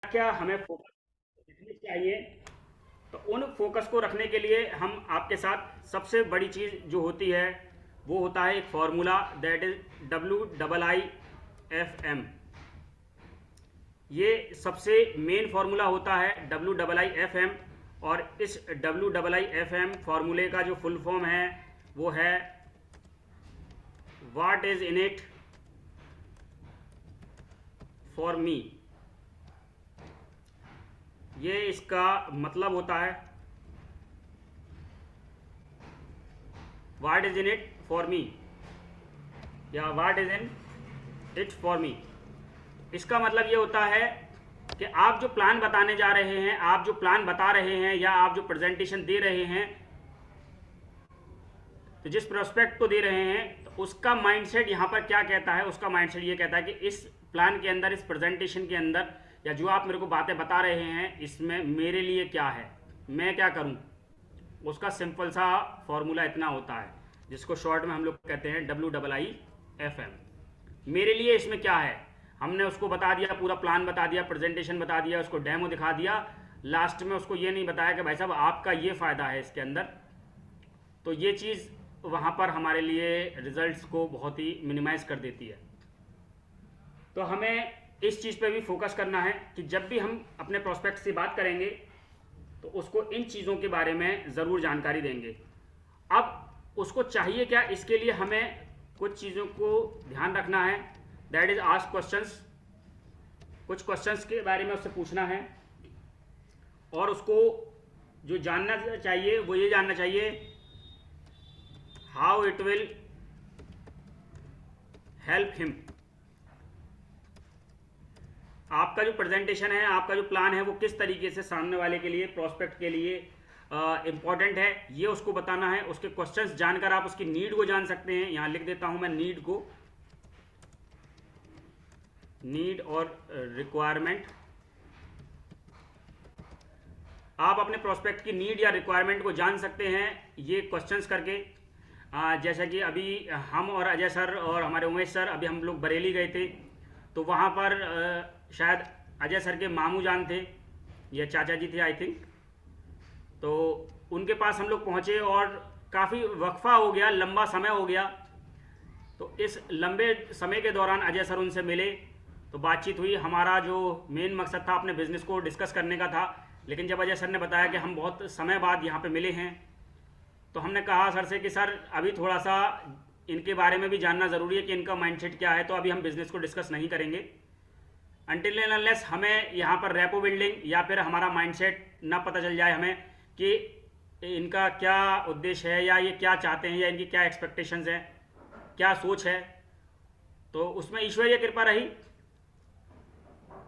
क्या हमें फोकस रखनी चाहिए। तो उन फोकस को रखने के लिए हम आपके साथ सबसे बड़ी चीज़ जो होती है वो होता है एक फॉर्मूला, दैट इज WIIFM। ये सबसे मेन फार्मूला होता है WIIFM। और इस WIIFM फार्मूले का जो फुल फॉर्म है वो है what is in it for me. ये इसका मतलब होता है what is in it for me या what is in it for me. इसका मतलब ये होता है कि आप जो प्लान बताने जा रहे हैं, आप जो प्लान बता रहे हैं या आप जो प्रेजेंटेशन दे रहे हैं, तो जिस प्रोस्पेक्ट को दे रहे हैं तो उसका माइंडसेट यहाँ पर क्या कहता है। उसका माइंडसेट ये कहता है कि इस प्लान के अंदर, इस प्रेजेंटेशन के अंदर या जो आप मेरे को बातें बता रहे हैं इसमें मेरे लिए क्या है, मैं क्या करूँ। उसका सिंपल सा फॉर्मूला इतना होता है जिसको शॉर्ट में हम लोग कहते हैं WIIFM। मेरे लिए इसमें क्या है, हमने उसको बता दिया, पूरा प्लान बता दिया, प्रेजेंटेशन बता दिया, उसको डेमो दिखा दिया। लास्ट में उसको ये नहीं बताया कि भाई साहब आपका ये फ़ायदा है इसके अंदर। तो ये चीज़ वहाँ पर हमारे लिए रिजल्ट्स को बहुत ही मिनिमाइज़ कर देती है। तो हमें इस चीज़ पे भी फोकस करना है कि जब भी हम अपने प्रोस्पेक्ट से बात करेंगे तो उसको इन चीज़ों के बारे में ज़रूर जानकारी देंगे। अब उसको चाहिए क्या, इसके लिए हमें कुछ चीज़ों को ध्यान रखना है, दैट इज़ आस्क क्वेश्चंस। कुछ क्वेश्चंस के बारे में उससे पूछना है और उसको जो जानना चाहिए वो ये जानना चाहिए how it will help him. आपका जो प्रेजेंटेशन है, आपका जो प्लान है वो किस तरीके से सामने वाले के लिए, प्रोस्पेक्ट के लिए इम्पॉर्टेंट है, ये उसको बताना है। उसके क्वेश्चंस जानकर आप उसकी नीड को जान सकते हैं। यहाँ लिख देता हूं मैं नीड को, नीड और रिक्वायरमेंट। आप अपने प्रोस्पेक्ट की नीड या रिक्वायरमेंट को जान सकते हैं ये क्वेश्चंस करके। जैसा कि अभी हम और अजय सर और हमारे उमेश सर, अभी हम लोग बरेली गए थे तो वहाँ पर शायद अजय सर के मामू जान थे या चाचा जी थे आई थिंक। तो उनके पास हम लोग पहुँचे और काफ़ी वक्फा हो गया, लंबा समय हो गया। तो इस लंबे समय के दौरान अजय सर उनसे मिले तो बातचीत हुई। हमारा जो मेन मकसद था अपने बिज़नेस को डिस्कस करने का था, लेकिन जब अजय सर ने बताया कि हम बहुत समय बाद यहाँ पे मिले हैं तो हमने कहा सर से कि सर अभी थोड़ा सा इनके बारे में भी जानना ज़रूरी है कि इनका माइंडसेट क्या है, तो अभी हम बिज़नेस को डिस्कस नहीं करेंगे अनटिल एंड अनलेस हमें यहाँ पर रेपो बिल्डिंग या फिर हमारा माइंडसेट ना पता चल जाए हमें कि इनका क्या उद्देश्य है या ये क्या चाहते हैं या इनकी क्या एक्सपेक्टेशंस हैं, क्या सोच है। तो उसमें ईश्वरीय कृपा रही।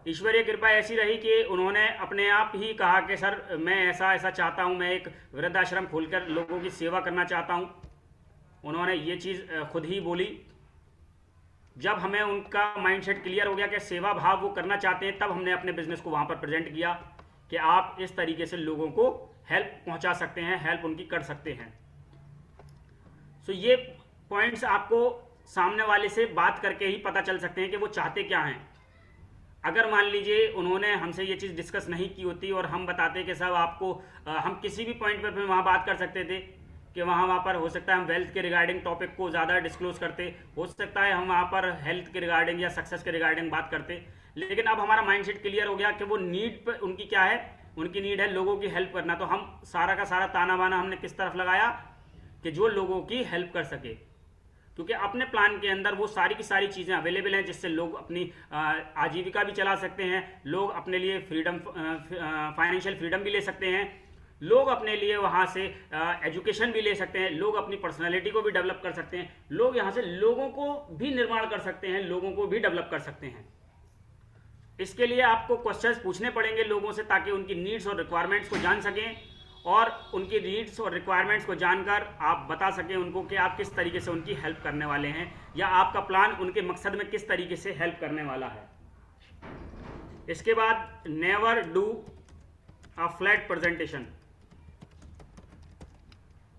ईश्वरीय कृपा ऐसी रही कि उन्होंने अपने आप ही कहा कि सर मैं ऐसा ऐसा चाहता हूँ, मैं एक वृद्धाश्रम खोलकर लोगों की सेवा करना चाहता हूँ। उन्होंने ये चीज़ खुद ही बोली। जब हमें उनका माइंडसेट क्लियर हो गया कि सेवा भाव वो करना चाहते हैं, तब हमने अपने बिजनेस को वहाँ पर प्रेजेंट किया कि आप इस तरीके से लोगों को हेल्प पहुँचा सकते हैं, हेल्प उनकी कर सकते हैं। सो ये पॉइंट्स आपको सामने वाले से बात करके ही पता चल सकते हैं कि वो चाहते क्या हैं। अगर मान लीजिए उन्होंने हमसे ये चीज़ डिस्कस नहीं की होती और हम बताते कि साहब आपको हम किसी भी पॉइंट पर वहाँ बात कर सकते थे कि वहाँ पर हो सकता है हम वेल्थ के रिगार्डिंग टॉपिक को ज़्यादा डिस्क्लोज करते, हो सकता है हम वहाँ पर हेल्थ के रिगार्डिंग या सक्सेस के रिगार्डिंग बात करते। लेकिन अब हमारा माइंडसेट क्लियर हो गया कि वो नीड पर उनकी क्या है, उनकी नीड है लोगों की हेल्प करना। तो हम सारा का सारा ताना बाना हमने किस तरफ लगाया कि जो लोगों की हेल्प कर सके, क्योंकि अपने प्लान के अंदर वो सारी की सारी चीज़ें अवेलेबल हैं जिससे लोग अपनी आजीविका भी चला सकते हैं, लोग अपने लिए फ्रीडम, फाइनेंशियल फ्रीडम भी ले सकते हैं, लोग अपने लिए वहाँ से एजुकेशन भी ले सकते हैं, लोग अपनी पर्सनालिटी को भी डेवलप कर सकते हैं, लोग यहाँ से लोगों को भी निर्माण कर सकते हैं, लोगों को भी डेवलप कर सकते हैं। इसके लिए आपको क्वेश्चंस पूछने पड़ेंगे लोगों से ताकि उनकी नीड्स और रिक्वायरमेंट्स को जान सकें और उनकी नीड्स और रिक्वायरमेंट्स को जानकर आप बता सकें उनको कि आप किस तरीके से उनकी हेल्प करने वाले हैं या आपका प्लान उनके मकसद में किस तरीके से हेल्प करने वाला है। इसके बाद never do a flat presentation.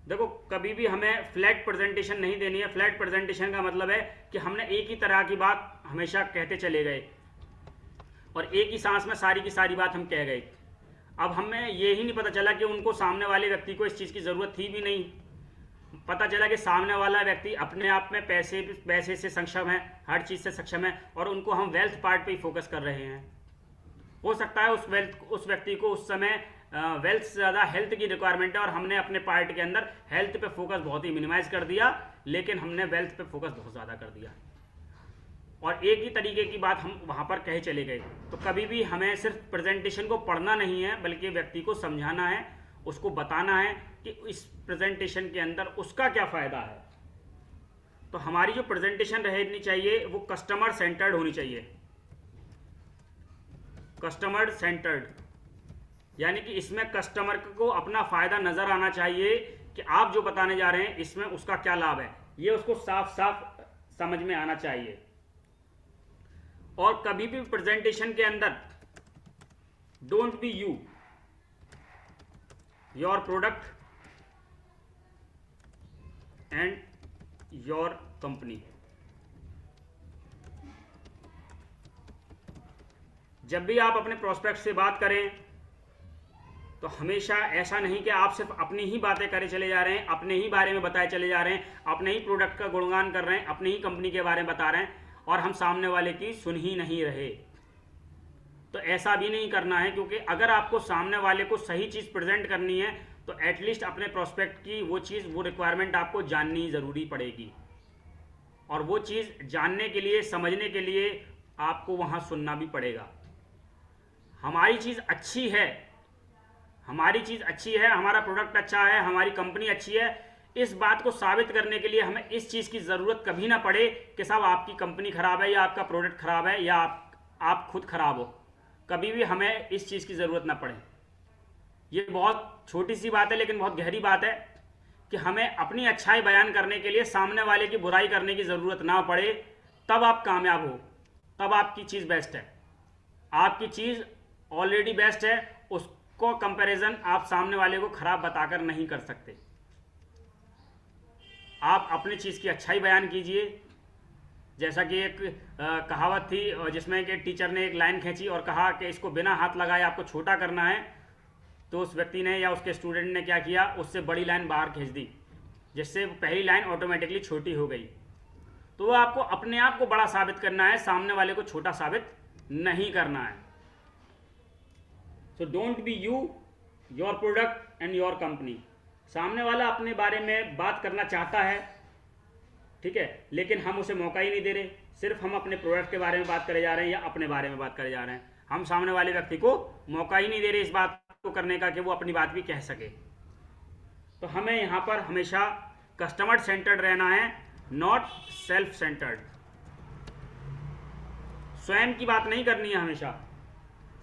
देखो कभी भी हमें फ्लैट प्रेजेंटेशन नहीं देनी है। फ्लैट प्रेजेंटेशन का मतलब है कि हमने एक ही तरह की बात हमेशा कहते चले गए। और एक ही सांस में सारी की सारी बात हम कह गए। अब हमें ये ही नहीं पता चला कि उनको, सामने वाले व्यक्ति को इस चीज़ की ज़रूरत थी भी नहीं। पता चला कि सामने वाला व्यक्ति अपने आप में पैसे से सक्षम है, हर चीज़ से सक्षम है, और उनको हम वेल्थ पार्ट पे ही फोकस कर रहे हैं। हो सकता है उस व्यक्ति को उस समय वेल्थ से ज़्यादा हेल्थ की रिक्वायरमेंट है, और हमने अपने पार्ट के अंदर हेल्थ पे फोकस बहुत ही मिनिमाइज कर दिया, लेकिन हमने वेल्थ पे फोकस बहुत ज़्यादा कर दिया, और एक ही तरीके की बात हम वहाँ पर कहे चले गए। तो कभी भी हमें सिर्फ प्रेजेंटेशन को पढ़ना नहीं है, बल्कि व्यक्ति को समझाना है, उसको बताना है कि इस प्रेजेंटेशन के अंदर उसका क्या फ़ायदा है। तो हमारी जो प्रेजेंटेशन रहनी चाहिए वो कस्टमर सेंटर्ड होनी चाहिए। कस्टमर सेंटर्ड यानी कि इसमें कस्टमर को अपना फ़ायदा नज़र आना चाहिए कि आप जो बताने जा रहे हैं इसमें उसका क्या लाभ है, ये उसको साफ साफ समझ में आना चाहिए। और कभी भी प्रेजेंटेशन के अंदर don't be you, your product and your company. जब भी आप अपने प्रोस्पेक्ट से बात करें तो हमेशा ऐसा नहीं कि आप सिर्फ अपनी ही बातें करे चले जा रहे हैं, अपने ही बारे में बताए चले जा रहे हैं, अपने ही प्रोडक्ट का गुणगान कर रहे हैं, अपनी ही कंपनी के बारे में बता रहे हैं, और हम सामने वाले की सुन ही नहीं रहे। तो ऐसा भी नहीं करना है, क्योंकि अगर आपको सामने वाले को सही चीज़ प्रेजेंट करनी है तो एटलीस्ट अपने प्रोस्पेक्ट की वो चीज़, वो रिक्वायरमेंट आपको जाननी ज़रूरी पड़ेगी, और वो चीज़ जानने के लिए, समझने के लिए आपको वहाँ सुनना भी पड़ेगा। हमारी चीज़ अच्छी है, हमारी चीज़ अच्छी है, हमारा प्रोडक्ट अच्छा है, हमारी कंपनी अच्छी है, इस बात को साबित करने के लिए हमें इस चीज़ की ज़रूरत कभी ना पड़े कि साहब आपकी कंपनी ख़राब है, या आपका प्रोडक्ट ख़राब है, या आप खुद ख़राब हो। कभी भी हमें इस चीज़ की ज़रूरत ना पड़े। ये बहुत छोटी सी बात है, लेकिन बहुत गहरी बात है कि हमें अपनी अच्छाई बयान करने के लिए सामने वाले की बुराई करने की ज़रूरत ना पड़े। तब आप कामयाब हो, तब आपकी चीज़ बेस्ट है। आपकी चीज़ ऑलरेडी बेस्ट है, उसको कंपैरिजन आप सामने वाले को ख़राब बताकर नहीं कर सकते। आप अपनी चीज़ की अच्छाई बयान कीजिए। जैसा कि एक कहावत थी जिसमें कि टीचर ने एक लाइन खींची और कहा कि इसको बिना हाथ लगाए आपको छोटा करना है, तो उस व्यक्ति ने या उसके स्टूडेंट ने क्या किया, उससे बड़ी लाइन बाहर खींच दी, जिससे पहली लाइन ऑटोमेटिकली छोटी हो गई। तो वो आपको अपने आप को बड़ा साबित करना है, सामने वाले को छोटा साबित नहीं करना है। So don't be you, your product and your company. सामने वाला अपने बारे में बात करना चाहता है, ठीक है, लेकिन हम उसे मौका ही नहीं दे रहे। सिर्फ हम अपने प्रोडक्ट के बारे में बात करे जा रहे हैं या अपने बारे में बात करे जा रहे हैं। हम सामने वाले व्यक्ति को मौका ही नहीं दे रहे इस बात को करने का कि वो अपनी बात भी कह सके। तो हमें यहाँ पर हमेशा कस्टमर सेंटर्ड रहना है, नॉट सेल्फ सेंटर्ड। स्वयं की बात नहीं करनी है, हमेशा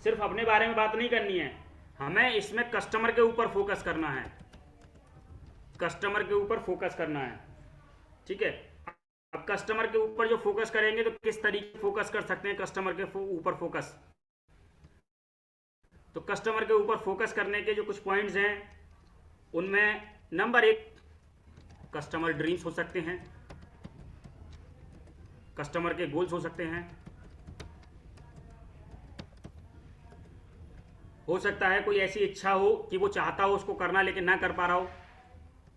सिर्फ अपने बारे में बात नहीं करनी है, हमें इसमें कस्टमर के ऊपर फोकस करना है, कस्टमर के ऊपर फोकस करना है, ठीक है। अब कस्टमर के ऊपर जो फोकस करेंगे तो किस तरीके फोकस कर सकते हैं कस्टमर के ऊपर फोकस। तो कस्टमर के ऊपर फोकस करने के जो कुछ पॉइंट्स हैं, उनमें नंबर 1 कस्टमर ड्रीम्स हो सकते हैं, कस्टमर के गोल्स हो सकते हैं। हो सकता है कोई ऐसी इच्छा हो कि वो चाहता हो उसको करना लेकिन ना कर पा रहा हो,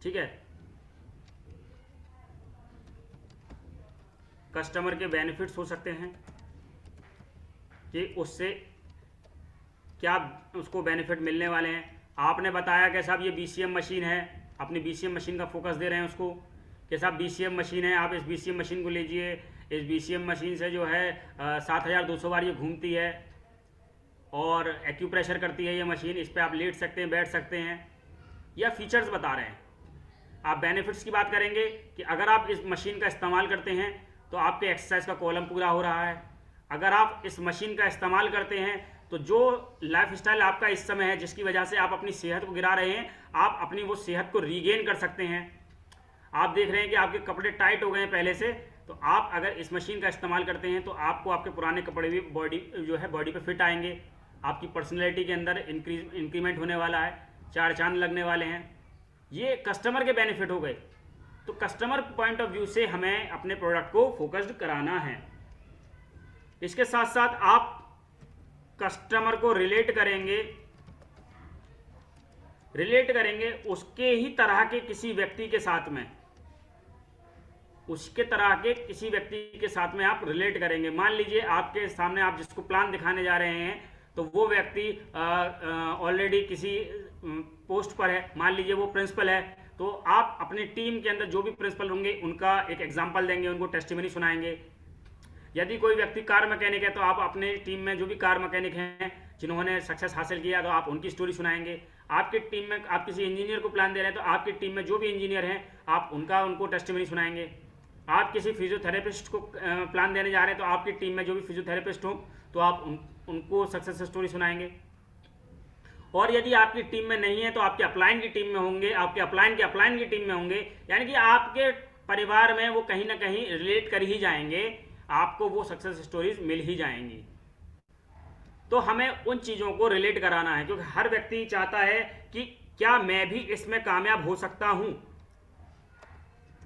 ठीक है। कस्टमर के बेनिफिट्स हो सकते हैं कि उससे क्या उसको बेनिफिट मिलने वाले हैं। आपने बताया कि साहब ये BCM मशीन है, अपनी BCM मशीन का फोकस दे रहे हैं उसको कि साहब BCM मशीन है, आप इस BCM मशीन को लीजिए। इस BCM मशीन से जो है 7200 बार ये घूमती है और एक्यूप्रेशर करती है ये मशीन, इस पर आप लेट सकते हैं, बैठ सकते हैं, या फीचर्स बता रहे हैं। आप बेनिफिट्स की बात करेंगे कि अगर आप इस मशीन का इस्तेमाल करते हैं तो आपके एक्सरसाइज का कॉलम पूरा हो रहा है। अगर आप इस मशीन का इस्तेमाल करते हैं तो जो लाइफस्टाइल आपका इस समय है, जिसकी वजह से आप अपनी सेहत को गिरा रहे हैं, आप अपनी वो सेहत को रीगेन कर सकते हैं। आप देख रहे हैं कि आपके कपड़े टाइट हो गए हैं पहले से, तो आप अगर इस मशीन का इस्तेमाल करते हैं तो आपको आपके पुराने कपड़े भी बॉडी पे फिट आएंगे। आपकी पर्सनैलिटी के अंदर इंक्रीमेंट होने वाला है, 4 चांद लगने वाले हैं। ये कस्टमर के बेनिफिट हो गए। तो कस्टमर पॉइंट ऑफ व्यू से हमें अपने प्रोडक्ट को फोकस्ड कराना है। इसके साथ साथ आप कस्टमर को रिलेट करेंगे उसके ही तरह के किसी व्यक्ति के साथ में, उसके तरह के किसी व्यक्ति के साथ में आप रिलेट करेंगे। मान लीजिए आपके सामने आप जिसको प्लान दिखाने जा रहे हैं तो वो व्यक्ति ऑलरेडी किसी पोस्ट पर है, मान लीजिए वो प्रिंसिपल है, तो आप अपनी टीम के अंदर जो भी प्रिंसिपल होंगे उनका एक एग्जांपल देंगे, उनको टेस्टिमनी सुनाएंगे। यदि कोई व्यक्ति कार मैकेनिक है तो आप अपने टीम में जो भी कार मैकेनिक हैं जिन्होंने सक्सेस हासिल किया तो आप उनकी स्टोरी सुनाएंगे। आपकी टीम में आप किसी इंजीनियर को प्लान दे रहे हैं तो आपकी टीम में जो भी इंजीनियर हैं आप उनको टेस्टिमनी सुनाएंगे। आप किसी फिजियोथेरेपिस्ट को प्लान देने जा रहे हैं तो आपकी टीम में जो भी फिजियोथेरेपिस्ट हो तो आप उनको सक्सेस स्टोरी सुनाएंगे। और यदि आपकी टीम में नहीं है तो आपके अपलाइन की टीम में होंगे, आपके अपलाइन की टीम में होंगे, यानी कि आपके परिवार में वो कहीं ना कहीं रिलेट कर ही जाएंगे, आपको वो सक्सेस स्टोरीज मिल ही जाएंगी। तो हमें उन चीज़ों को रिलेट कराना है, क्योंकि हर व्यक्ति चाहता है कि क्या मैं भी इसमें कामयाब हो सकता हूं।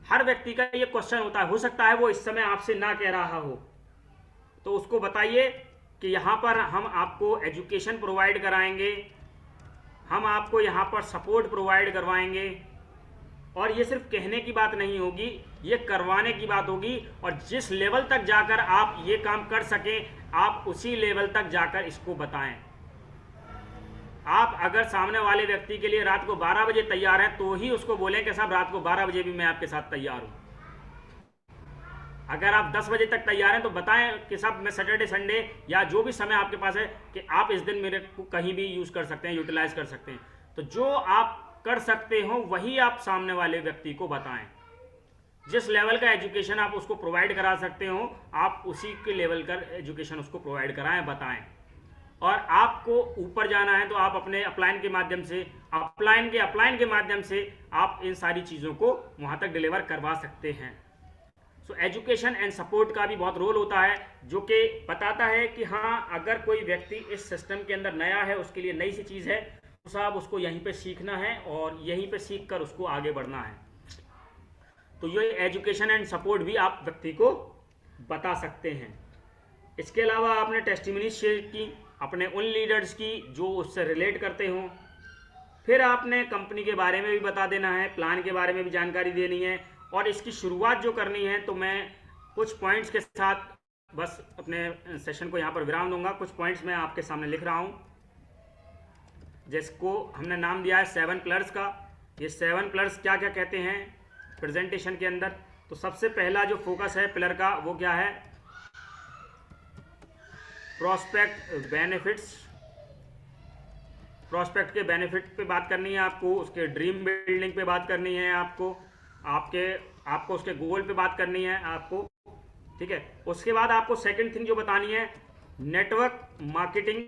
हर व्यक्ति का ये क्वेश्चन होता है, हो सकता है वो इस समय आपसे ना कह रहा हो, तो उसको बताइए कि यहाँ पर हम आपको एजुकेशन प्रोवाइड कराएंगे, हम आपको यहाँ पर सपोर्ट प्रोवाइड करवाएंगे। और ये सिर्फ कहने की बात नहीं होगी, ये करवाने की बात होगी। और जिस लेवल तक जाकर आप ये काम कर सकें, आप उसी लेवल तक जाकर इसको बताएं। आप अगर सामने वाले व्यक्ति के लिए रात को 12 बजे तैयार हैं तो ही उसको बोलें कि साहब रात को 12 बजे भी मैं आपके साथ तैयार हूं। अगर आप 10 बजे तक तैयार हैं तो बताएं कि साहब मैं सैटरडे संडे या जो भी समय आपके पास है कि आप इस दिन मेरे को कहीं भी यूज कर सकते हैं, यूटिलाइज कर सकते हैं। तो जो आप कर सकते हो वही आप सामने वाले व्यक्ति को बताएं। जिस लेवल का एजुकेशन आप उसको प्रोवाइड करा सकते हो, आप उसी के लेवल का एजुकेशन उसको प्रोवाइड कराएं, बताएं। और आपको ऊपर जाना है तो आप अपने अपलाइन के माध्यम से, अपलाइन के माध्यम से आप इन सारी चीज़ों को वहाँ तक डिलीवर करवा सकते हैं। सो एजुकेशन एंड सपोर्ट का भी बहुत रोल होता है, जो कि बताता है कि हाँ, अगर कोई व्यक्ति इस सिस्टम के अंदर नया है, उसके लिए नई सी चीज़ है, तो साहब उसको यहीं पे सीखना है और यहीं पे सीख कर उसको आगे बढ़ना है। तो ये एजुकेशन एंड सपोर्ट भी आप व्यक्ति को बता सकते हैं। इसके अलावा आपने टेस्टिमनी शेयर की अपने उन लीडर्स की जो उससे रिलेट करते हों। फिर आपने कंपनी के बारे में भी बता देना है, प्लान के बारे में भी जानकारी देनी है। और इसकी शुरुआत जो करनी है, तो मैं कुछ पॉइंट्स के साथ बस अपने सेशन को यहाँ पर विराम दूंगा। कुछ पॉइंट्स मैं आपके सामने लिख रहा हूँ, जिसको हमने नाम दिया है 7 पिलर्स का। ये 7 पिलर्स क्या क्या कहते हैं प्रेजेंटेशन के अंदर। तो सबसे पहला जो फोकस है पिलर का, वो क्या है? Prospect benefits. प्रोस्पेक्ट के बेनिफिट पे बात करनी है आपको, उसके ड्रीम बिल्डिंग पे बात करनी है आपको, आपको उसके गोल पे बात करनी है आपको, ठीक है। उसके बाद आपको सेकंड थिंग जो बतानी है, नेटवर्क मार्केटिंग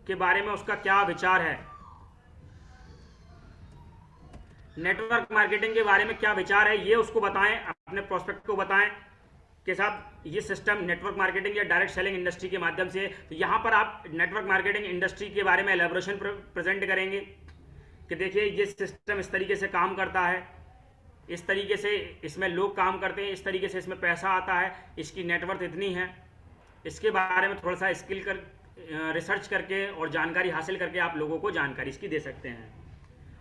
के बारे में उसका क्या विचार है। नेटवर्क मार्केटिंग के बारे में क्या विचार है, ये उसको बताएं, अपने प्रोस्पेक्ट को बताएं कि साहब ये सिस्टम नेटवर्क मार्केटिंग या डायरेक्ट सेलिंग इंडस्ट्री के माध्यम से। तो यहाँ पर आप नेटवर्क मार्केटिंग इंडस्ट्री के बारे में एलैबोरेशन प्रेजेंट करेंगे कि देखिए ये सिस्टम इस तरीके से काम करता है, इस तरीके से इसमें लोग काम करते हैं, इस तरीके से इसमें पैसा आता है, इसकी नेटवर्थ इतनी है। इसके बारे में थोड़ा सा रिसर्च करके और जानकारी हासिल करके आप लोगों को जानकारी इसकी दे सकते हैं।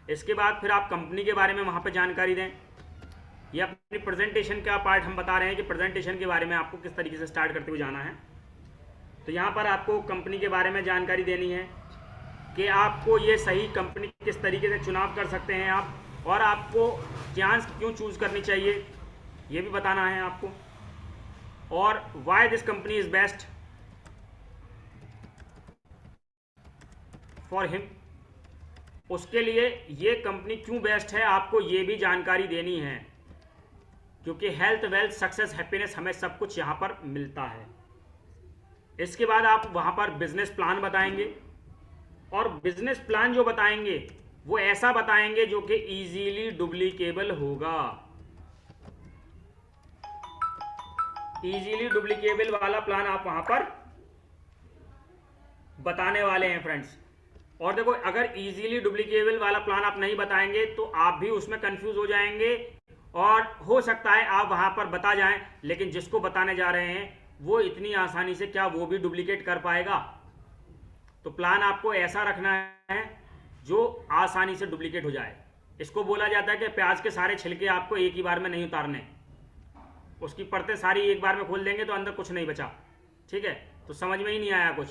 इसके बाद फिर आप कंपनी के बारे में वहाँ पे जानकारी दें। ये अपनी प्रेजेंटेशन का पार्ट हम बता रहे हैं कि प्रेजेंटेशन के बारे में आपको किस तरीके से स्टार्ट करते हुए जाना है। तो यहाँ पर आपको कंपनी के बारे में जानकारी देनी है कि आपको ये सही कंपनी किस तरीके से चुनाव कर सकते हैं आप, और आपको चांस क्यों चूज़ करनी चाहिए ये भी बताना है आपको, और why this company is best for him. उसके लिए ये कंपनी क्यों बेस्ट है आपको ये भी जानकारी देनी है, क्योंकि हेल्थ, वेल्थ, सक्सेस, हैप्पीनेस हमें सब कुछ यहाँ पर मिलता है। इसके बाद आप वहाँ पर बिजनेस प्लान बताएंगे, और बिजनेस प्लान जो बताएंगे वो ऐसा बताएंगे जो कि इजीली डुप्लीकेबल होगा। इजीली डुप्लीकेबल वाला प्लान आप वहाँ पर बताने वाले हैं फ्रेंड्स। और देखो, अगर इजीली डुप्लीकेबल वाला प्लान आप नहीं बताएंगे तो आप भी उसमें कंफ्यूज हो जाएंगे, और हो सकता है आप वहां पर बता जाएं, लेकिन जिसको बताने जा रहे हैं वो इतनी आसानी से क्या वो भी डुप्लीकेट कर पाएगा? तो प्लान आपको ऐसा रखना है जो आसानी से डुप्लीकेट हो जाए। इसको बोला जाता है कि प्याज के सारे छिलके आपको एक ही बार में नहीं उतारने, उसकी परतें सारी एक बार में खोल देंगे तो अंदर कुछ नहीं बचा। ठीक है, तो समझ में ही नहीं आया कुछ,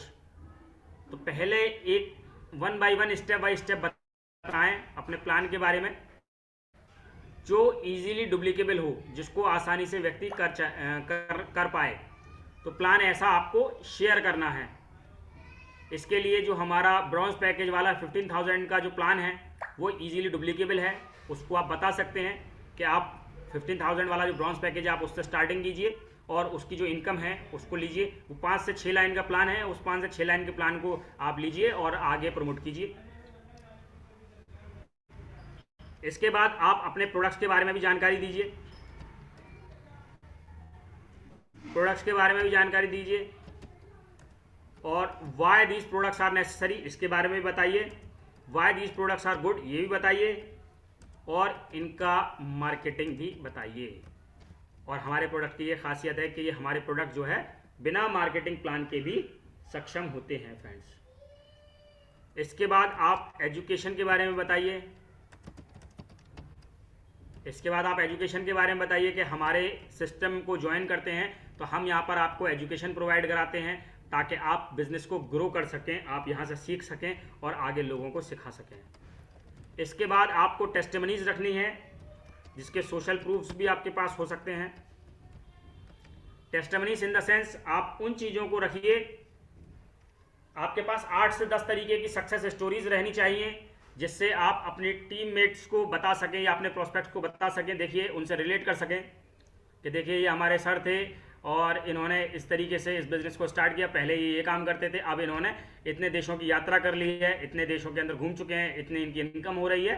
तो पहले एक वन बाय स्टेप बताएं अपने प्लान के बारे में, जो इजीली डुप्लीकेबल हो, जिसको आसानी से व्यक्ति कर पाए। तो प्लान ऐसा आपको शेयर करना है। इसके लिए जो हमारा ब्रॉन्ज पैकेज वाला 15,000 का जो प्लान है वो इजीली डुप्लीकेबल है। उसको आप बता सकते हैं कि आप 15,000 वाला जो ब्रॉन्ज पैकेज है आप उससे स्टार्टिंग कीजिए और उसकी जो इनकम है उसको लीजिए। वो 5 से 6 लाइन का प्लान है, उस 5 से 6 लाइन के प्लान को आप लीजिए और आगे प्रमोट कीजिए। इसके बाद आप अपने प्रोडक्ट्स के बारे में भी जानकारी दीजिए, प्रोडक्ट्स के बारे में भी जानकारी दीजिए, और why these products are necessary इसके बारे में भी बताइए, why these products are good ये भी बताइए, और इनका मार्केटिंग भी बताइए। और हमारे प्रोडक्ट की ये खासियत है कि ये हमारे प्रोडक्ट जो है बिना मार्केटिंग प्लान के भी सक्षम होते हैं फ्रेंड्स। इसके बाद आप एजुकेशन के बारे में बताइए, इसके बाद आप एजुकेशन के बारे में बताइए कि हमारे सिस्टम को ज्वाइन करते हैं तो हम यहाँ पर आपको एजुकेशन प्रोवाइड कराते हैं ताकि आप बिजनेस को ग्रो कर सकें, आप यहाँ से सीख सकें और आगे लोगों को सिखा सकें। इसके बाद आपको टेस्टिमनीज रखनी है जिसके सोशल प्रूफ्स भी आपके पास हो सकते हैं। टेस्टिमनीज इन द सेंस आप उन चीज़ों को रखिए, आपके पास 8 से 10 तरीके की सक्सेस स्टोरीज रहनी चाहिए जिससे आप अपने टीममेट्स को बता सकें या अपने प्रोस्पेक्ट्स को बता सकें, देखिए उनसे रिलेट कर सकें कि देखिए ये हमारे सर थे और इन्होंने इस तरीके से इस बिज़नेस को स्टार्ट किया, पहले ये काम करते थे, अब इन्होंने इतने देशों की यात्रा कर ली है, इतने देशों के अंदर घूम चुके हैं, इतनी इनकी इनकम हो रही है,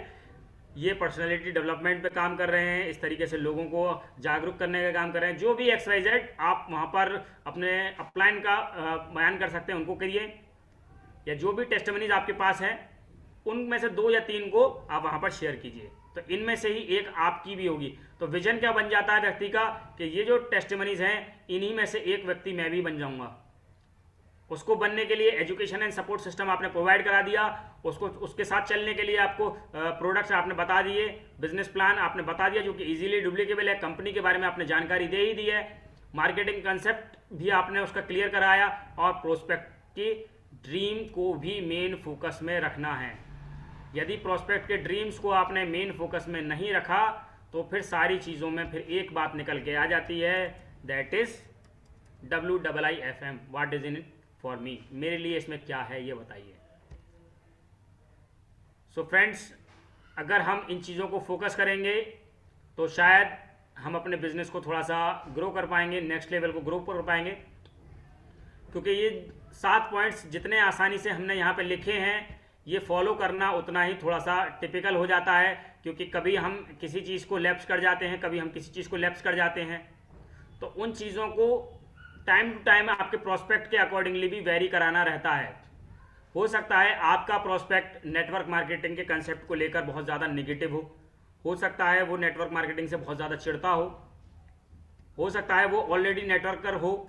ये पर्सनैलिटी डेवलपमेंट पे काम कर रहे हैं, इस तरीके से लोगों को जागरूक करने का काम कर रहे हैं। जो भी XYZ आप वहाँ पर अपने अपलाइन का बयान कर सकते हैं उनको करिए, या जो भी टेस्टिमनीज आपके पास हैं उनमें से 2 या 3 को आप वहाँ पर शेयर कीजिए, तो इनमें से ही एक आपकी भी होगी। तो विजन क्या बन जाता है व्यक्ति का कि ये जो टेस्टिमनीज हैं इन्हीं में से एक व्यक्ति मैं भी बन जाऊंगा। उसको बनने के लिए एजुकेशन एंड सपोर्ट सिस्टम आपने प्रोवाइड करा दिया, उसको उसके साथ चलने के लिए आपको प्रोडक्ट्स आपने बता दिए, बिजनेस प्लान आपने बता दिया जो कि इजीली डुप्लीकेबल है, कंपनी के बारे में आपने जानकारी दे ही दी है, मार्केटिंग कंसेप्ट भी आपने उसका क्लियर कराया, और प्रोस्पेक्ट की ड्रीम को भी मेन फोकस में रखना है। यदि प्रोस्पेक्ट के ड्रीम्स को आपने मेन फोकस में नहीं रखा तो फिर सारी चीज़ों में फिर एक बात निकल के आ जाती है, that is WIIFM, what is in it for मी, मेरे लिए इसमें क्या है ये बताइए। सो फ्रेंड्स, अगर हम इन चीज़ों को फोकस करेंगे तो शायद हम अपने बिजनेस को थोड़ा सा ग्रो कर पाएंगे, नेक्स्ट लेवल को ग्रो कर पाएंगे, क्योंकि ये 7 पॉइंट्स जितने आसानी से हमने यहाँ पे लिखे हैं ये फॉलो करना उतना ही थोड़ा सा टिपिकल हो जाता है, क्योंकि कभी हम किसी चीज़ को लैप्स कर जाते हैं, कभी हम किसी चीज़ को लैप्स कर जाते हैं, तो उन चीज़ों को टाइम टू टाइम आपके प्रोस्पेक्ट के अकॉर्डिंगली भी वेरी कराना रहता है। हो सकता है आपका प्रोस्पेक्ट नेटवर्क मार्केटिंग के कंसेप्ट को लेकर बहुत ज़्यादा निगेटिव हो सकता है वो नेटवर्क मार्केटिंग से बहुत ज़्यादा चिढ़ता हो सकता है वो ऑलरेडी नेटवर्कर हो,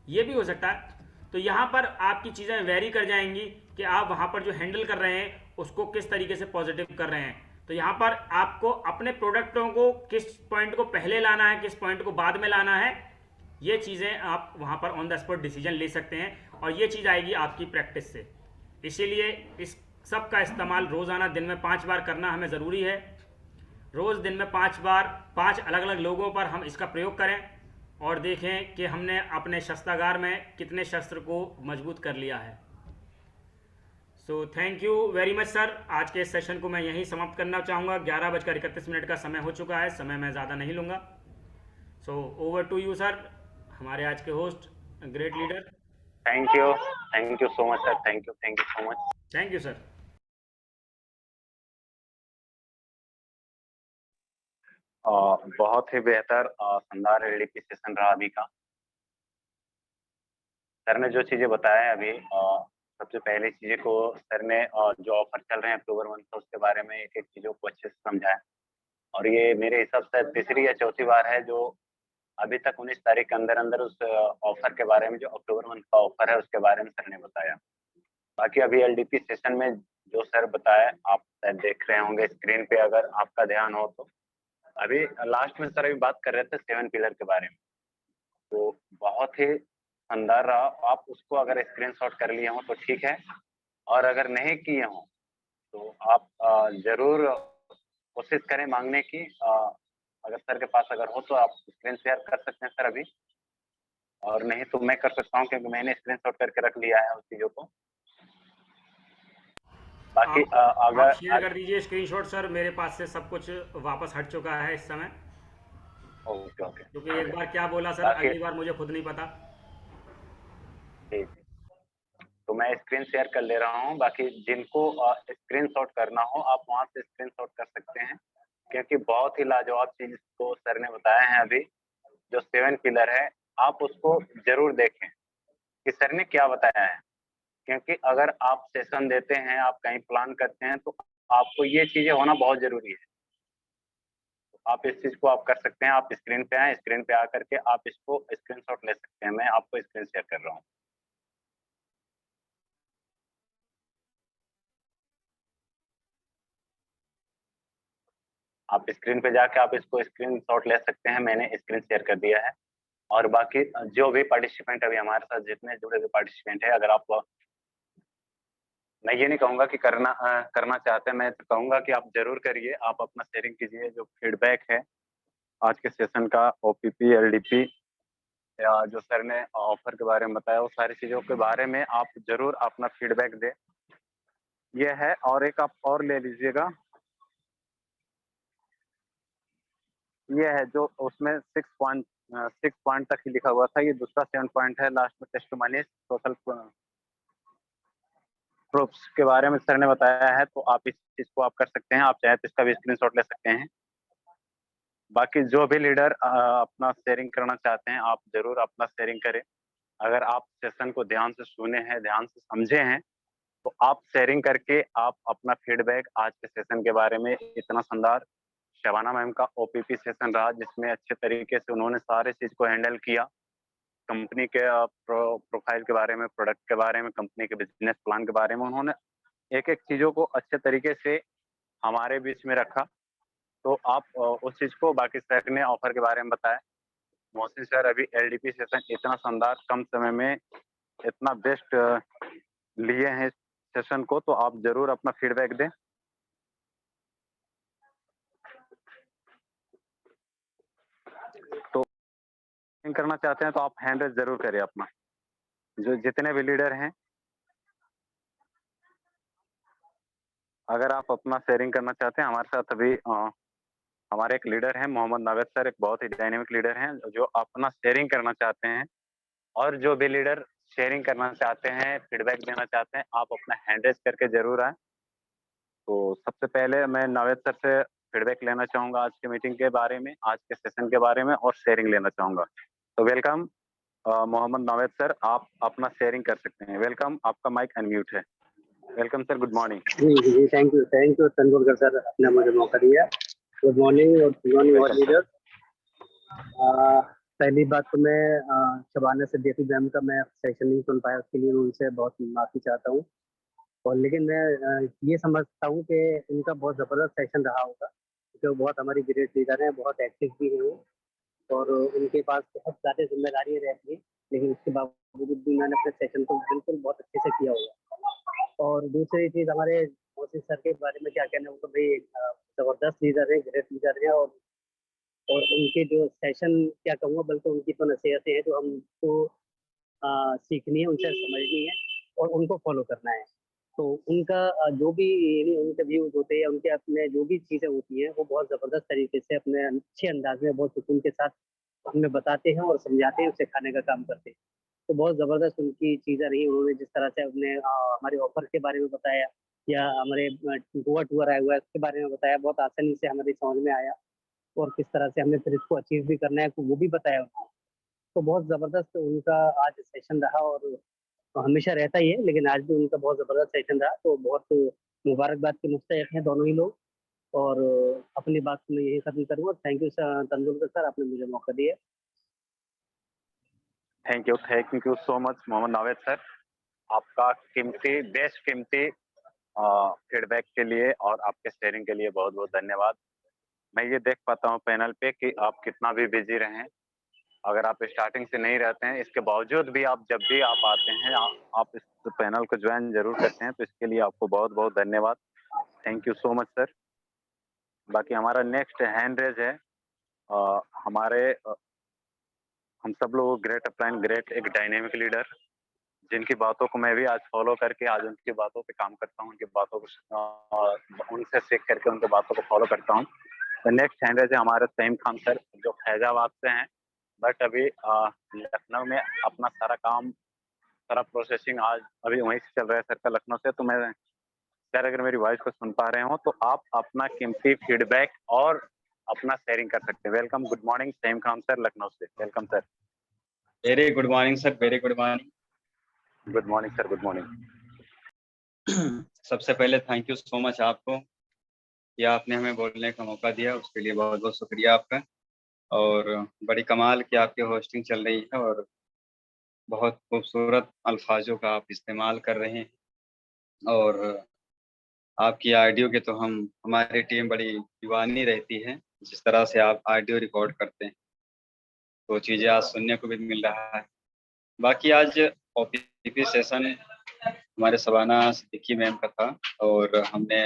ये भी हो सकता है। तो यहाँ पर आपकी चीज़ें वेरी कर जाएंगी कि आप वहाँ पर जो हैंडल कर रहे हैं उसको किस तरीके से पॉजिटिव कर रहे हैं। तो यहाँ पर आपको अपने प्रोडक्टों को किस पॉइंट को पहले लाना है, किस पॉइंट को बाद में लाना है, ये चीज़ें आप वहाँ पर ऑन द स्पॉट डिसीजन ले सकते हैं, और ये चीज़ आएगी आपकी प्रैक्टिस से। इसीलिए इस सब का इस्तेमाल रोज़ाना दिन में 5 बार करना हमें ज़रूरी है। रोज़ दिन में 5 बार 5 अलग अलग लोगों पर हम इसका प्रयोग करें और देखें कि हमने अपने शस्त्रागार में कितने शस्त्र को मजबूत कर लिया है। So thank you very much sir. आज के इस सेशन को मैं यहीं समाप्त करना चाहूँगा। 11:31 का समय हो चुका है, समय मैं ज़्यादा नहीं लूँगा। So over to you sir, हमारे आज के host, great leader. Thank you so much sir, thank you so much. Thank you sir. बहुत ही बेहतर शानदार LDP सेशन रहा अभी का। सर ने जो चीजें बताया अभी, सबसे पहली चीजें को सर ने जो ऑफर चल रहे हैं अक्टूबर मंथ का उसके बारे में एक एक चीजों को अच्छे से समझाया, और ये मेरे हिसाब से तीसरी या चौथी बार है जो अभी तक 19 तारीख के अंदर अंदर उस ऑफर के बारे में, जो अक्टूबर मंथ का ऑफर है उसके बारे में सर ने बताया। बाकी अभी एलडीपी सेशन में जो सर बताया, आप शायद देख रहे होंगे स्क्रीन पे, अगर आपका ध्यान हो तो। अभी लास्ट में सर अभी बात कर रहे थे 7 पिलर के बारे में, तो बहुत ही शानदार रहा। आप उसको अगर स्क्रीनशॉट कर लिए हो तो ठीक है, और अगर नहीं किए हो तो आप जरूर कोशिश करें मांगने की। अगर सर के पास अगर हो तो आप स्क्रीन शेयर कर सकते हैं सर अभी, और नहीं तो मैं कर सकता हूँ, क्योंकि मैंने स्क्रीनशॉट करके रख लिया है उस चीजों को। बाकी आप अगर शेयर कर दीजिए स्क्रीनशॉट सर, मेरे पास से सब कुछ वापस हट चुका है इस समय। ओके ओके, क्योंकि एक बार क्या बोला सर, बाकी अगली बार मुझे खुद नहीं पता। जी जी, तो मैं स्क्रीन शेयर कर ले रहा हूँ। बाकी जिनको स्क्रीनशॉट करना हो आप वहां से स्क्रीनशॉट कर सकते हैं, क्योंकि बहुत ही लाजवाब चीज को सर ने बताया है अभी। जो 7 पिलर है, आप उसको जरूर देखें कि सर ने क्या बताया है। क्योंकि अगर आप सेशन देते हैं, आप कहीं प्लान करते हैं, तो आपको ये चीजें होना बहुत जरूरी है। तो आप इस चीज को आप कर सकते हैं। आप स्क्रीन पे आए, स्क्रीन पे आकर के आप इसको स्क्रीनशॉट ले सकते हैं। मैं आपको स्क्रीन शेयर कर रहा हूँ। आप स्क्रीन पे जाके आप इसको स्क्रीनशॉट ले सकते हैं। मैंने स्क्रीन शेयर कर दिया है। और बाकी जो भी पार्टिसिपेंट अभी हमारे साथ जितने जुड़े हुए पार्टिसिपेंट है, अगर आप, मैं ये नहीं कहूंगा कि करना चाहते हैं, मैं तो कहूंगा कि आप जरूर करिए। आप अपना शेयरिंग कीजिए। जो फीडबैक है आज के सेशन का, ओपीपी एलडीपी या जो सर ने ऑफर के बारे में बताया, वो सारी चीजों के बारे में आप जरूर अपना फीडबैक दें। ये है। और एक आप और ले लीजिएगा, ये है जो उसमें 6 पॉइंट तक ही लिखा हुआ था। ये दूसरा 7 पॉइंट है, लास्ट में टेस्टिमोनी सोशल प्रूफ्स के बारे में सर ने बताया है। तो आप इस चीज को आप कर सकते हैं। आप चाहे तो इसका भी स्क्रीनशॉट ले सकते हैं। बाकी जो भी लीडर अपना शेयरिंग करना चाहते हैं, आप जरूर अपना शेयरिंग करें। अगर आप सेशन को ध्यान से सुने हैं, ध्यान से समझे हैं, तो आप शेयरिंग करके आप अपना फीडबैक आज के सेशन के बारे में, इतना शानदार शबाना मैम का ओपीपी सेशन रहा, जिसमें अच्छे तरीके से उन्होंने सारे चीज को हैंडल किया। कंपनी के प्रोफाइल के बारे में, प्रोडक्ट के बारे में, कंपनी के बिजनेस प्लान के बारे में उन्होंने एक एक चीजों को अच्छे तरीके से हमारे बीच में रखा। तो आप उस चीज को, बाकी सर ने ऑफर के बारे में बताया। मोहसिन सर अभी एलडीपी सेशन इतना शानदार कम समय में इतना बेस्ट लिए हैं इस सेशन को, तो आप जरूर अपना फीडबैक दें। तो करना चाहते हैं तो आप हैंड रेज जरूर करें अपना। जो जितने भी लीडर हैं, अगर आप अपना शेयरिंग करना चाहते हैं हमारे साथ, अभी हमारे एक लीडर हैं मोहम्मद नावेद सर, एक बहुत ही डायनेमिक लीडर हैं जो अपना शेयरिंग करना चाहते हैं। और जो भी लीडर शेयरिंग करना चाहते हैं, फीडबैक देना चाहते हैं, आप अपना हैंड रेज करके जरूर आए। तो सबसे पहले मैं नावेद सर से फीडबैक लेना चाहूंगा आज के मीटिंग के बारे में, आज के सेशन के बारे में, और शेयरिंग लेना चाहूंगा। तो वेलकम मोहम्मद नावेद सर, आप अपना शेयरिंग कर सकते हैं। वेलकम, आपका माइक अनम्यूट है। Welcome sir, good morning. जी जी, थैंक यू तेंदुलकर सर, आपने मुझे मौका दिया। गुड मॉर्निंग और गुड मॉर्निंग ऑल लीडर्स। पहली बात तो मैं शबाना से जेपी मैम का मैं सेशन नहीं सुन पाया, उसके लिए मैं उनसे बहुत माफ़ी चाहता हूँ। और लेकिन मैं ये समझता हूँ कि उनका बहुत ज़बरदस्त सेशन रहा होगा, क्योंकि वो बहुत हमारी ग्रेट लीडर हैं, बहुत एक्टिव भी हैं वो, और उनके पास बहुत ज़्यादा जिम्मेदारियाँ रहती हैं, लेकिन उसके बावजूद भी उन्होंने अपने सेशन को बिल्कुल बहुत अच्छे से किया होगा। और दूसरी चीज़, हमारे मोहसिन सर के बारे में क्या कहना है, वो तो भाई ज़बरदस्त लीडर है, ग्रेट लीडर है। और उनके जो सेशन, क्या कहूँगा, बल्कि उनकी तो नसीहतें हैं जो हमको सीखनी है, उनसे समझनी है और उनको फॉलो करना है। तो उनका जो भी यानी उनके व्यूज़ होते हैं या उनके अपने जो भी चीज़ें होती हैं, वो बहुत ज़बरदस्त तरीके से अपने अच्छे अंदाज में बहुत सुकून के साथ हमें बताते हैं और समझाते हैं, सिखाने का काम करते हैं। तो बहुत ज़बरदस्त उनकी चीज़ें रही। उन्होंने जिस तरह से अपने हमारे ऑफर के बारे में बताया, या हमारे गोवा टूर आया हुआ है उसके बारे में बताया, बहुत आसानी से हमारी समझ में आया। और किस तरह से हमें फिर इसको अचीव भी करना है, तो वो भी बताया उन्होंने। तो बहुत ज़बरदस्त उनका आज सेशन रहा, और हमेशा रहता ही है, लेकिन आज भी उनका बहुत ज़बरदस्त सेशन रहा। तो बहुत मुबारकबाद के मुस्तहिक हैं दोनों ही लोग। और अपनी बात को मैं यही खत्म करूँगा। Thank you sir Tendulkar sir, आपने मुझे मौका दिया। Thank you so much Mohammad Naved sir. आपका कीमती फीडबैक के लिए और आपके शेयरिंग के लिए बहुत बहुत धन्यवाद। मैं ये देख पाता हूँ पैनल पे कि आप कितना भी बिजी रहें, अगर आप स्टार्टिंग से नहीं रहते हैं, इसके बावजूद भी आप जब भी आप आते हैं, आप इस पैनल को ज्वाइन जरूर करते हैं, तो इसके लिए आपको बहुत बहुत धन्यवाद। Thank you so much sir. बाकी हमारा नेक्स्ट हैंड रेज है। हमारे हम सब लोग ग्रेट अपलाइन ग्रेट एक डायनेमिक लीडर, जिनकी बातों को मैं भी आज फॉलो करके आज उनकी बातों पे काम करता हूँ, उनकी बातों को उनसे सीख करके उनकी बातों को फॉलो करता हूँ। तो नेक्स्ट हैंड रेज है हमारे सईम खान सर, जो फैजाबाद से हैं, बट अभी लखनऊ में अपना सारा काम, सारा प्रोसेसिंग आज अभी वहीं से चल रहा है सर का, लखनऊ से। तो मैं सर, अगर मेरी वॉइस को सुन पा रहे हो तो आप अपना कीमती फीडबैक और अपना शेयरिंग कर सकते हैं। Welcome, good morning Saim Khan sir, Lucknow से। Welcome sir. Very good morning sir, very good morning. Good morning sir, good morning. सबसे पहले थैंक यू सो मच आपको, या आपने हमें बोलने का मौका दिया, उसके लिए बहुत बहुत शुक्रिया आपका। और बड़ी कमाल की आपकी होस्टिंग चल रही है और बहुत खूबसूरत अल्फाजों का आप इस्तेमाल कर रहे हैं, और आपकी ऑडियो की तो हमारी टीम बड़ी दीवानी रहती है। जिस तरह से आप ऑडियो रिकॉर्ड करते हैं, तो चीज़ें आज सुनने को भी मिल रहा है। बाकी आज ओपीपी सेशन हमारे शबाना सिद्दीकी मैम का था, और हमने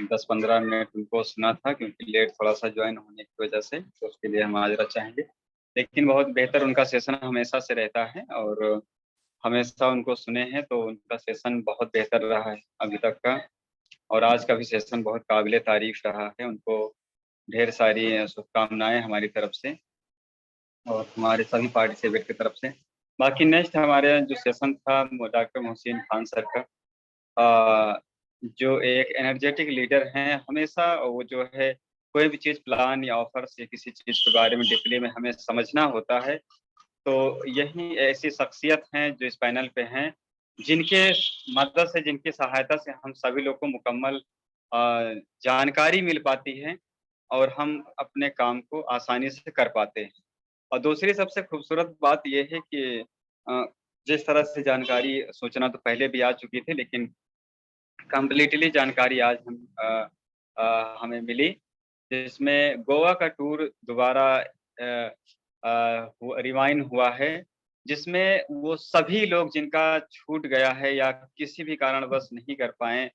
10-15 मिनट उनको सुना था, क्योंकि लेट थोड़ा सा ज्वाइन होने की वजह से, तो उसके लिए हम माजरत चाहेंगे। लेकिन बहुत बेहतर उनका सेशन हमेशा से रहता है, और हमेशा उनको सुने हैं, तो उनका सेशन बहुत बेहतर रहा है अभी तक का। और आज का भी सेशन बहुत काबिल तारीफ रहा है। उनको ढेर सारी शुभकामनाएं हमारी तरफ से और हमारे सभी पार्टिसिपेट की तरफ से। बाकी नेक्स्ट हमारे जो सेशन था डॉक्टर मोहसिन खान सर का, जो एक एनर्जेटिक लीडर हैं, हमेशा वो जो है कोई भी चीज़ प्लान या ऑफर से किसी चीज़ के बारे में डीपली में हमें समझना होता है, तो यही ऐसी शख्सियत हैं जो इस पैनल पे हैं, जिनके मदद से, जिनकी सहायता से हम सभी लोग को मुकम्मल जानकारी मिल पाती है और हम अपने काम को आसानी से कर पाते हैं। और दूसरी सबसे खूबसूरत बात ये है कि अ, जिस तरह से जानकारी, सूचना तो पहले भी आ चुकी थी, लेकिन कंप्लीटली जानकारी आज हमें मिली, जिसमें गोवा का टूर दोबारा रिवाइंड हुआ है, जिसमें वो सभी लोग जिनका छूट गया है या किसी भी कारणवश नहीं कर पाए,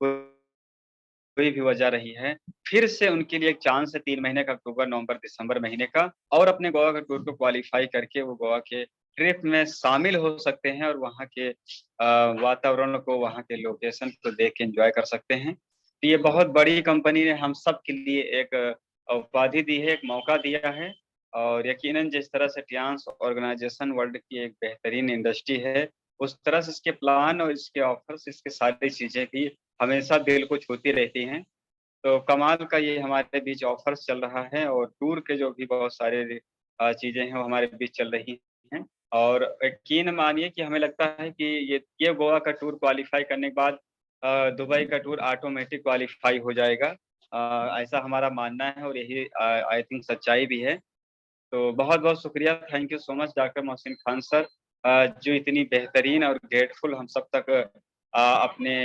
कोई भी वजह रही है, फिर से उनके लिए एक चांस है 3 महीने का, अक्टूबर, नवंबर, दिसंबर महीने का, और अपने गोवा का टूर को क्वालीफाई करके वो गोवा के ट्रिप में शामिल हो सकते हैं और वहाँ के वातावरण को, वहाँ के लोकेशन को देख के एंजॉय कर सकते हैं। तो ये बहुत बड़ी कंपनी ने हम सब के लिए एक उपाधि दी है, एक मौका दिया है, और यकीनन जिस तरह से ट्रांस ऑर्गेनाइजेशन वर्ल्ड की एक बेहतरीन इंडस्ट्री है, उस तरह से इसके प्लान और इसके ऑफर्स, इसकी सारी चीज़ें भी हमेशा दिल को छूती रहती हैं। तो कमाल का ये हमारे बीच ऑफर्स चल रहा है, और टूर के जो भी बहुत सारे चीज़ें हैं वो हमारे बीच चल रही हैं। और यकीन मानिए कि हमें लगता है कि ये गोवा का टूर क्वालीफाई करने के बाद दुबई का टूर ऑटोमेटिक क्वालीफाई हो जाएगा। ऐसा हमारा मानना है, और यही आई थिंक सच्चाई भी है। तो बहुत-बहुत शुक्रिया, thank you so much doctor Mohsin Khan sir, जो इतनी बेहतरीन और ग्रेटफुल हम सब तक अपने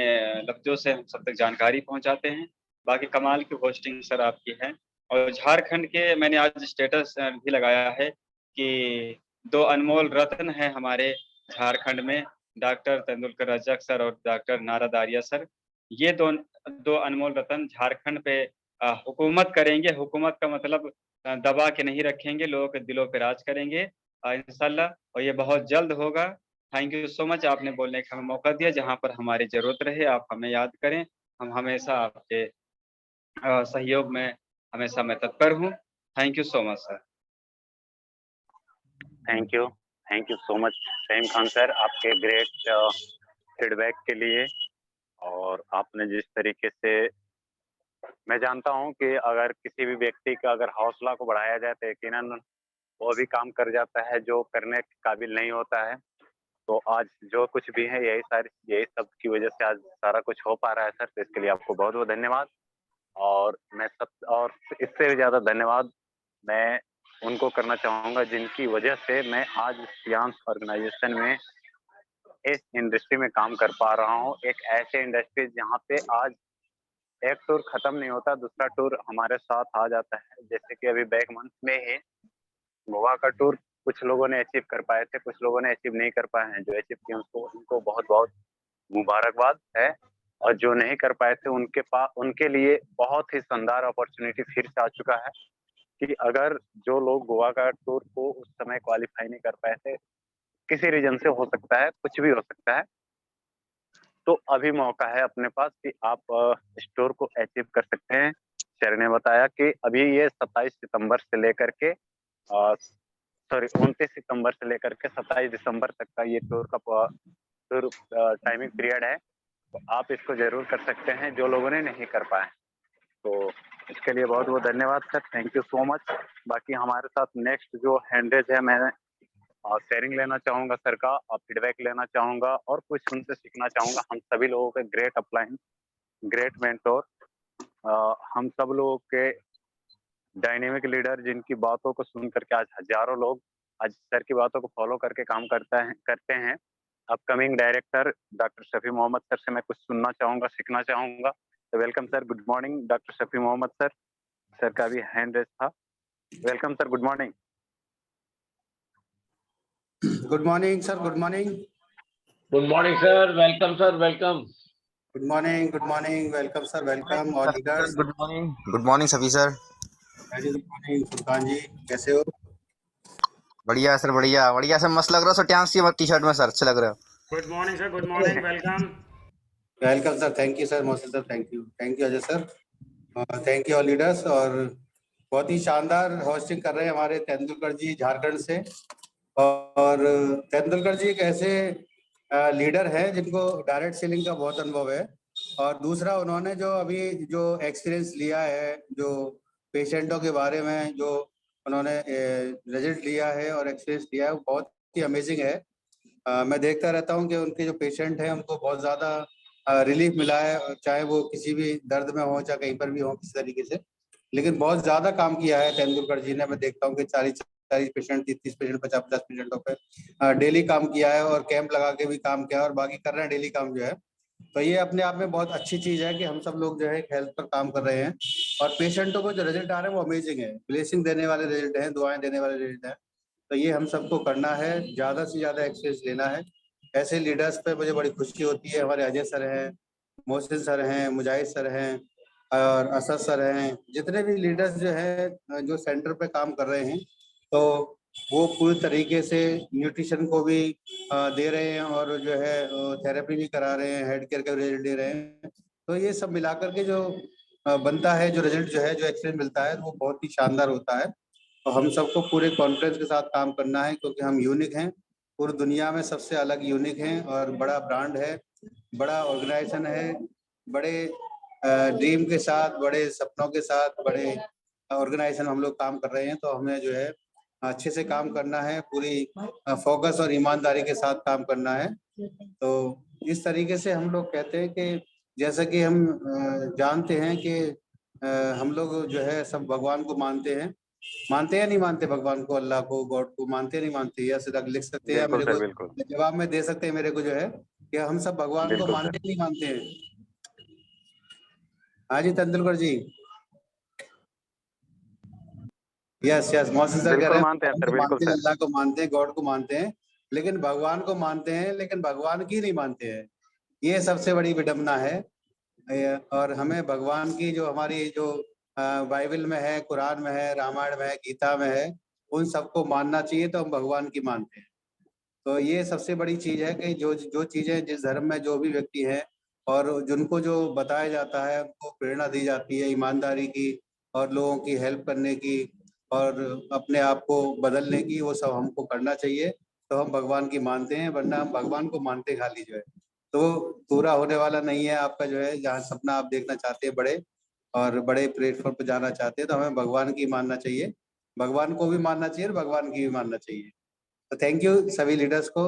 लफ्ज़ों से हम सब तक जानकारी पहुँचाते हैं। बाकी कमाल की होस्टिंग सर आपकी है। और झारखंड के मैंने आज स्टेटस भी लगाया है कि 2 अनमोल रत्न हैं हमारे झारखंड में, डॉक्टर तेंदुलकर रज़ाक सर और डॉक्टर नारद आर्या सर। ये 2 अनमोल रत्न झारखंड पे हुकूमत करेंगे। हुकूमत का मतलब दबा के नहीं रखेंगे, लोगों के दिलों पे राज करेंगे इंशाल्लाह, और ये बहुत जल्द होगा। थैंक यू सो मच, आपने बोलने का हमें मौका दिया। जहाँ पर हमारी ज़रूरत रहे आप हमें याद करें, हम हमेशा आपके सहयोग में हमेशा मैं तत्पर हूँ। Thank you so much sir. Thank you so much Saim Khan sir, आपके ग्रेट फीडबैक के लिए। और आपने जिस तरीके से, मैं जानता हूं कि अगर किसी भी व्यक्ति का अगर हौसला को बढ़ाया जाए तो यकीनन वो भी काम कर जाता है जो करने के काबिल नहीं होता है। तो आज जो कुछ भी है यही सब की वजह से आज सारा कुछ हो पा रहा है सर, तो इसके लिए आपको बहुत बहुत धन्यवाद। और इससे भी ज्यादा धन्यवाद मैं उनको करना चाहूंगा जिनकी वजह से मैं आज ट्रांस ऑर्गेनाइजेशन में इस इंडस्ट्री में काम कर पा रहा हूँ। एक ऐसे इंडस्ट्री जहाँ पे आज एक टूर खत्म नहीं होता, दूसरा टूर हमारे साथ आ जाता है। जैसे कि अभी बैक मंथ में ही गोवा का टूर कुछ लोगों ने अचीव कर पाए थे, कुछ लोगों ने अचीव नहीं कर पाए हैं। जो अचीव किए उसको उनको बहुत-बहुत मुबारकबाद है, और जो नहीं कर पाए थे उनके लिए बहुत ही शानदार अपॉर्चुनिटी फिर से आ चुका है कि अगर जो लोग गोवा का टूर को उस समय क्वालीफाई नहीं कर पाए थे, किसी रीज़न से हो सकता है, कुछ भी हो सकता है, तो अभी मौका है अपने पास कि आप इस टूर को अचीव कर सकते हैं। सर ने बताया कि अभी ये 27 सितंबर से लेकर के 29 सितंबर से लेकर के 27 दिसंबर तक का ये टूर टाइमिंग पीरियड है, तो आप इसको ज़रूर कर सकते हैं जो लोगों ने नहीं कर पाए। तो इसके लिए बहुत-बहुत धन्यवाद sir, thank you so much. बाकी हमारे साथ नेक्स्ट जो हैंड रेज़ है, मैं शेयरिंग लेना चाहूँगा सर का, फीडबैक लेना चाहूँगा और कुछ उनसे सीखना चाहूँगा। हम सभी लोगों के ग्रेट अपलाइन, ग्रेट मेंटर, हम सब लोगों के डायनेमिक लीडर जिनकी बातों को सुन करके आज हज़ारों लोग आज सर की बातों को फॉलो करके काम करते हैं। Upcoming director doctor Shafi Mohammad sir से मैं कुछ सुनना चाहूँगा, सीखना चाहूँगा। तो welcome sir, good morning doctor Shafi Mohammad sir. Sir का भी हैंड रेज़ था। Welcome sir, good morning. Good morning sir, good morning. Good morning sir, welcome sir, welcome. Good morning, welcome sir, welcome all leaders. Good morning सभी sir. Very good morning Sultan ji, कैसे हो? बढ़िया sir, बढ़िया sir, मस्त लग रहा है सर, टांस की टी शर्ट में सर, अच्छा लग रहा है। Good morning sir, good morning, welcome. Welcome sir, thank you sir, Mohsin sir, thank you Ajay sir, thank you all leaders. और बहुत ही शानदार होस्टिंग कर रहे हैं हमारे तेंदुलकर जी झारखंड से। और तेंदुलकर जी एक ऐसे लीडर हैं जिनको डायरेक्ट सेलिंग का बहुत अनुभव है, और दूसरा उन्होंने जो अभी जो एक्सपीरियंस लिया है, जो पेशेंटों के बारे में जो उन्होंने रिजल्ट लिया है और एक्सपीरियंस लिया है, वो बहुत ही अमेजिंग है। मैं देखता रहता हूँ कि उनके जो पेशेंट हैं उनको बहुत ज़्यादा रिलीफ मिला है, चाहे वो किसी भी दर्द में हो, चाहे कहीं पर भी हो किसी तरीके से। लेकिन बहुत ज़्यादा काम किया है तेंदुलकर जी ने। मैं देखता हूँ कि 40 पेशेंट, 30 पेशेंट, 50 पेशेंटों पे डेली काम किया है, और कैंप लगा के भी काम किया है, और बाकी कर रहे हैं डेली काम जो है। तो ये अपने आप में बहुत अच्छी चीज़ है कि हम सब लोग जो है हेल्थ पर काम कर रहे हैं, और पेशेंटों को जो रिजल्ट आ रहे हैं वो अमेजिंग है, ब्लेसिंग देने वाले रिजल्ट हैं, दुआएं देने वाले रिजल्ट हैं। तो ये हम सबको करना है, ज़्यादा से ज़्यादा एक्सपीरियंस लेना है। ऐसे लीडर्स पे मुझे बड़ी खुशी होती है। हमारे अजय सर हैं, मोहसिन सर हैं, मुजाहिद सर हैं, और असद सर हैं, जितने भी लीडर्स जो है जो सेंटर पे काम कर रहे हैं, तो वो पूरी तरीके से न्यूट्रिशन को भी दे रहे हैं, और जो है थेरेपी भी करा रहे हैं, हेड केयर का रिजल्ट दे रहे हैं। तो ये सब मिलाकर के जो बनता है, जो रिजल्ट जो है, जो एक्सपीरियंस मिलता है, वो बहुत ही शानदार होता है। तो हम सबको पूरे कॉन्फिडेंस के साथ काम करना है, क्योंकि हम यूनिक हैं, पूरी दुनिया में सबसे अलग यूनिक हैं, और बड़ा ब्रांड है, बड़ा ऑर्गेनाइजेशन है, बड़े ड्रीम के साथ, बड़े सपनों के साथ, बड़े ऑर्गेनाइजेशन हम लोग काम कर रहे हैं। तो हमें जो है अच्छे से काम करना है, पूरी फोकस और ईमानदारी के साथ काम करना है। तो इस तरीके से हम लोग कहते हैं कि जैसा कि हम जानते हैं कि हम लोग जो है सब भगवान को मानते हैं या नहीं मानते? भगवान को, अल्लाह को, गॉड को मानते नहीं मानते? या सिर्फ लिख सकते हैं मेरे को जवाब में दे सकते हैं मेरे को, जो है कि हम सब भगवान को मानते नहीं मानते हैं? हाँ जी तेंदुलकर जी। यस मोहसिन सर कह रहे हैं मानते हैं, अल्लाह को मानते हैं, गॉड को मानते हैं, लेकिन भगवान को मानते हैं, लेकिन भगवान की नहीं मानते हैं। ये सबसे बड़ी विडंबना है। और हमें भगवान की जो हमारी जो बाइबल में है, कुरान में है, रामायण में है, गीता में है, उन सबको मानना चाहिए, तो हम भगवान की मानते हैं। तो ये सबसे बड़ी चीज है कि जो चीजें जिस धर्म में जो भी व्यक्ति है, और जिनको जो बताया जाता है, उनको प्रेरणा दी जाती है ईमानदारी की, और लोगों की हेल्प करने की, और अपने आप को बदलने की, वो सब हमको करना चाहिए। तो हम भगवान की मानते हैं, वरना हम भगवान को मानते खाली जो है तो पूरा होने वाला नहीं है आपका। जो है जहाँ सपना आप देखना चाहते हैं बड़े, और बड़े प्लेटफॉर्म पर जाना चाहते हैं, तो हमें भगवान की मानना चाहिए, भगवान को भी मानना चाहिए, और भगवान की भी मानना चाहिए। तो थैंक यू सभी लीडर्स को,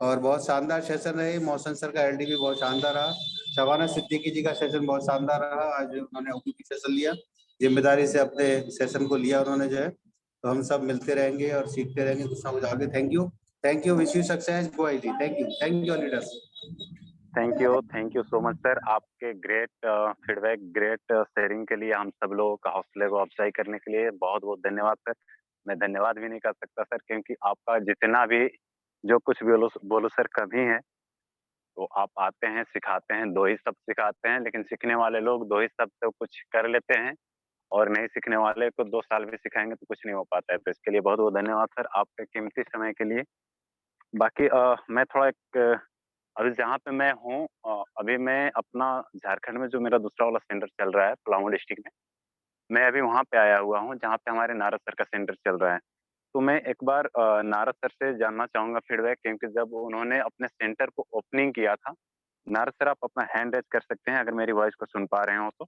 और बहुत शानदार सेशन रहे। मोहसिन सर का एलडी भी बहुत शानदार रहा, शबाना सिद्दीकी जी का सेशन बहुत शानदार रहा। आज उन्होंने ओपीपी सेशन लिया, जिम्मेदारी से अपने सेशन को लिया उन्होंने जो है। तो हम सब मिलते रहेंगे और सीखते रहेंगे कुछ ना कुछ आगे। Thank you thank you, wish you success, go IT. Thank you leaders. Thank you so much sir, आपके ग्रेट फीडबैक, ग्रेट शेयरिंग के लिए, हम सब लोगों का हौसले को अफजाई करने के लिए बहुत बहुत धन्यवाद सर। मैं धन्यवाद भी नहीं कर सकता सर, क्योंकि आपका जितना भी जो कुछ भी बोलो सर कमी है, तो आप आते हैं सिखाते हैं, 2 ही शब्द सिखाते हैं, लेकिन सीखने वाले लोग 2 ही शब्द से कुछ कर लेते हैं, और नहीं सीखने वाले को 2 साल भी सिखाएंगे तो कुछ नहीं हो पाता है। तो इसके लिए बहुत बहुत धन्यवाद सर, आपके कीमती समय के लिए। बाकी मैं थोड़ा एक अभी जहाँ पे मैं हूँ, अभी मैं अपना झारखंड में जो मेरा दूसरा वाला सेंटर चल रहा है पलामू डिस्ट्रिक्ट में, मैं अभी वहाँ पे आया हुआ हूँ जहाँ पे हमारे नारद सर का सेंटर चल रहा है। तो मैं एक बार नारद सर से जानना चाहूँगा फीडबैक, क्योंकि जब उन्होंने अपने सेंटर को ओपनिंग किया था, नारद सर आप अपना हैंड रेज़ कर सकते हैं अगर मेरी वॉइस को सुन पा रहे हो तो।